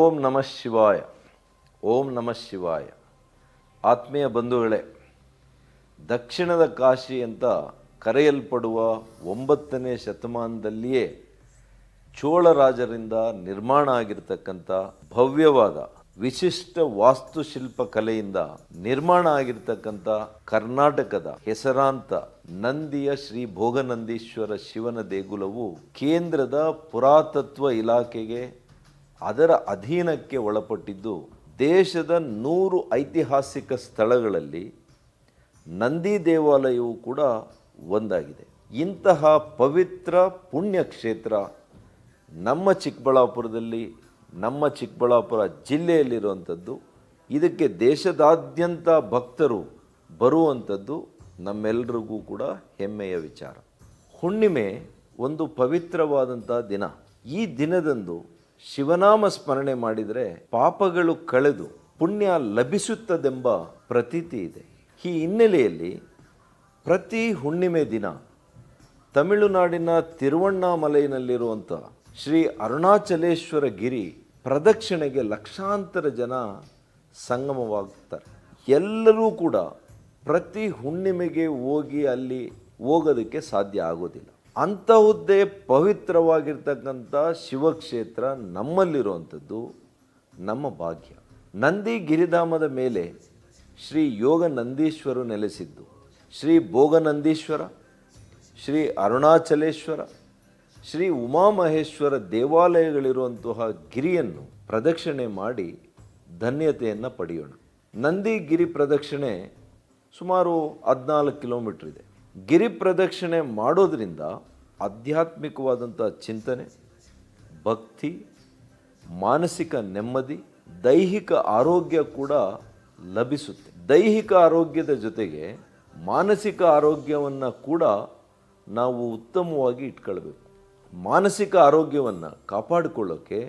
ಓಂ ನಮಃ ಶಿವಾಯ. ಓಂ ನಮಃ ಶಿವಾಯ. ಆತ್ಮೀಯ ಬಂಧುಗಳೇ, ದಕ್ಷಿಣದ ಕಾಶಿ ಅಂತ ಕರೆಯಲ್ಪಡುವ 9ನೇ ಶತಮಾನದಲ್ಲಿಯೇ ಚೋಳರಾಜರಿಂದ ನಿರ್ಮಾಣ ಆಗಿರ್ತಕ್ಕಂಥ ಭವ್ಯವಾದ ವಿಶಿಷ್ಟ ವಾಸ್ತುಶಿಲ್ಪ ಕಲೆಯಿಂದ ನಿರ್ಮಾಣ ಆಗಿರ್ತಕ್ಕಂಥ ಕರ್ನಾಟಕದ ಹೆಸರಾಂತ ನಂದಿಯ ಶ್ರೀ ಭೋಗನಂದೀಶ್ವರ ಶಿವನ ದೇಗುಲವು ಕೇಂದ್ರದ ಪುರಾತತ್ವ ಇಲಾಖೆಗೆ ಅದರ ಅಧೀನಕ್ಕೆ ಒಳಪಟ್ಟಿದ್ದು, ದೇಶದ 100 ಐತಿಹಾಸಿಕ ಸ್ಥಳಗಳಲ್ಲಿ ನಂದಿ ದೇವಾಲಯವು ಕೂಡ ಒಂದಾಗಿದೆ. ಇಂತಹ ಪವಿತ್ರ ಪುಣ್ಯಕ್ಷೇತ್ರ ನಮ್ಮ ಚಿಕ್ಕಬಳ್ಳಾಪುರದಲ್ಲಿ, ನಮ್ಮ ಚಿಕ್ಕಬಳ್ಳಾಪುರ ಜಿಲ್ಲೆಯಲ್ಲಿರುವಂಥದ್ದು. ಇದಕ್ಕೆ ದೇಶದಾದ್ಯಂತ ಭಕ್ತರು ಬರುವಂಥದ್ದು ನಮ್ಮೆಲ್ಲರಿಗೂ ಕೂಡ ಹೆಮ್ಮೆಯ ವಿಚಾರ. ಹುಣ್ಣಿಮೆ ಒಂದು ಪವಿತ್ರವಾದಂಥ ದಿನ. ಈ ದಿನದಂದು ಶಿವನಾಮ ಸ್ಮರಣೆ ಮಾಡಿದರೆ ಪಾಪಗಳು ಕಳೆದು ಪುಣ್ಯ ಲಭಿಸುತ್ತದೆಂಬ ಪ್ರತೀತಿ ಇದೆ. ಈ ಹಿನ್ನೆಲೆಯಲ್ಲಿ ಪ್ರತಿ ಹುಣ್ಣಿಮೆ ದಿನ ತಮಿಳುನಾಡಿನ ತಿರುವಣ್ಣಾಮಲೈನಲ್ಲಿರುವಂಥ ಶ್ರೀ ಅರುಣಾಚಲೇಶ್ವರ ಗಿರಿ ಪ್ರದಕ್ಷಿಣೆಗೆ ಲಕ್ಷಾಂತರ ಜನ ಸಂಗಮವಾಗುತ್ತಾರೆ. ಎಲ್ಲರೂ ಕೂಡ ಪ್ರತಿ ಹುಣ್ಣಿಮೆಗೆ ಹೋಗಿ ಅಲ್ಲಿ ಹೋಗೋದಕ್ಕೆ ಸಾಧ್ಯ ಆಗೋದಿಲ್ಲ. ಅಂಥದ್ದೇ ಪವಿತ್ರವಾಗಿರ್ತಕ್ಕಂಥ ಶಿವಕ್ಷೇತ್ರ ನಮ್ಮಲ್ಲಿರುವಂಥದ್ದು ನಮ್ಮ ಭಾಗ್ಯ. ನಂದಿ ಗಿರಿಧಾಮದ ಮೇಲೆ ಶ್ರೀ ಯೋಗ ನಂದೀಶ್ವರು ನೆಲೆಸಿದ್ದು, ಶ್ರೀ ಭೋಗನಂದೀಶ್ವರ, ಶ್ರೀ ಅರುಣಾಚಲೇಶ್ವರ, ಶ್ರೀ ಉಮಾಮಹೇಶ್ವರ ದೇವಾಲಯಗಳಿರುವಂತಹ ಗಿರಿಯನ್ನು ಪ್ರದಕ್ಷಿಣೆ ಮಾಡಿ ಧನ್ಯತೆಯನ್ನು ಪಡೆಯೋಣ. ನಂದಿ ಗಿರಿ ಪ್ರದಕ್ಷಿಣೆ ಸುಮಾರು 14 ಕಿಲೋಮೀಟರ್ ಇದೆ. ಗಿರಿ ಪ್ರದಕ್ಷಿಣೆ ಮಾಡೋದ್ರಿಂದ ಆಧ್ಯಾತ್ಮಿಕವಾದಂಥ ಚಿಂತನೆ, ಭಕ್ತಿ, ಮಾನಸಿಕ ನೆಮ್ಮದಿ, ದೈಹಿಕ ಆರೋಗ್ಯ ಕೂಡ ಲಭಿಸುತ್ತೆ. ದೈಹಿಕ ಆರೋಗ್ಯದ ಜೊತೆಗೆ ಮಾನಸಿಕ ಆರೋಗ್ಯವನ್ನು ಕೂಡ ನಾವು ಉತ್ತಮವಾಗಿ ಇಟ್ಕೊಳ್ಬೇಕು. ಮಾನಸಿಕ ಆರೋಗ್ಯವನ್ನು ಕಾಪಾಡಿಕೊಳ್ಳೋಕ್ಕೆ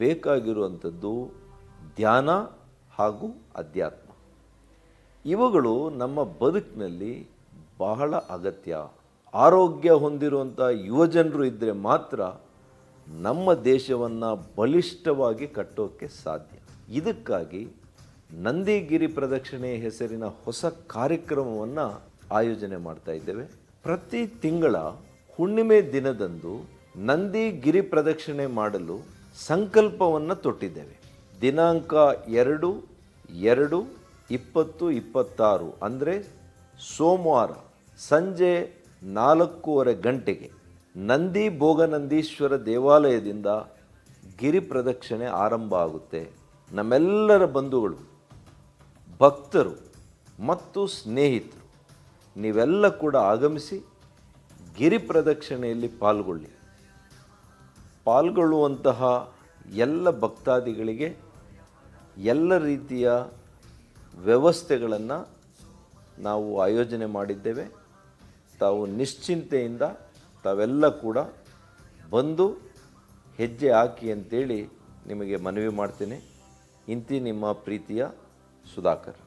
ಬೇಕಾಗಿರುವಂಥದ್ದು ಧ್ಯಾನ ಹಾಗೂ ಅಧ್ಯಾತ್ಮ. ಇವುಗಳು ನಮ್ಮ ಬದುಕಿನಲ್ಲಿ ಬಹಳ ಅಗತ್ಯ. ಆರೋಗ್ಯ ಹೊಂದಿರುವಂಥ ಯುವಜನರು ಇದ್ದರೆ ಮಾತ್ರ ನಮ್ಮ ದೇಶವನ್ನು ಬಲಿಷ್ಠವಾಗಿ ಕಟ್ಟೋಕ್ಕೆ ಸಾಧ್ಯ. ಇದಕ್ಕಾಗಿ ನಂದಿಗಿರಿ ಪ್ರದಕ್ಷಿಣೆ ಹೆಸರಿನ ಹೊಸ ಕಾರ್ಯಕ್ರಮವನ್ನು ಆಯೋಜನೆ ಮಾಡ್ತಾ ಇದ್ದೇವೆ. ಪ್ರತಿ ತಿಂಗಳ ಹುಣ್ಣಿಮೆ ದಿನದಂದು ನಂದಿ ಗಿರಿ ಪ್ರದಕ್ಷಿಣೆ ಮಾಡಲು ಸಂಕಲ್ಪವನ್ನು ತೊಟ್ಟಿದ್ದೇವೆ. ದಿನಾಂಕ 2/2/2026 ಅಂದರೆ ಸೋಮವಾರ ಸಂಜೆ 4:30 ಗಂಟೆಗೆ ನಂದಿ ಭೋಗನಂದೀಶ್ವರ ದೇವಾಲಯದಿಂದ ಗಿರಿ ಪ್ರದಕ್ಷಿಣೆ ಆರಂಭ ಆಗುತ್ತೆ. ನಮ್ಮೆಲ್ಲರ ಬಂಧುಗಳು, ಭಕ್ತರು ಮತ್ತು ಸ್ನೇಹಿತರು ನೀವೆಲ್ಲ ಕೂಡ ಆಗಮಿಸಿ ಗಿರಿ ಪ್ರದಕ್ಷಿಣೆಯಲ್ಲಿ ಪಾಲ್ಗೊಳ್ಳುವಂತಹ ಎಲ್ಲ ಭಕ್ತಾದಿಗಳಿಗೆ ಎಲ್ಲ ರೀತಿಯ ವ್ಯವಸ್ಥೆಗಳನ್ನು ನಾವು ಆಯೋಜನೆ ಮಾಡಿದ್ದೇವೆ. ತಾವು ನಿಶ್ಚಿಂತೆಯಿಂದ ತಾವೆಲ್ಲ ಕೂಡ ಬಂದು ಹೆಜ್ಜೆ ಹಾಕಿ ಅಂತೇಳಿ ನಿಮಗೆ ಮನವಿ ಮಾಡ್ತೇನೆ. ಇಂತಿ ನಿಮ್ಮ ಪ್ರೀತಿಯ ಸುಧಾಕರ್.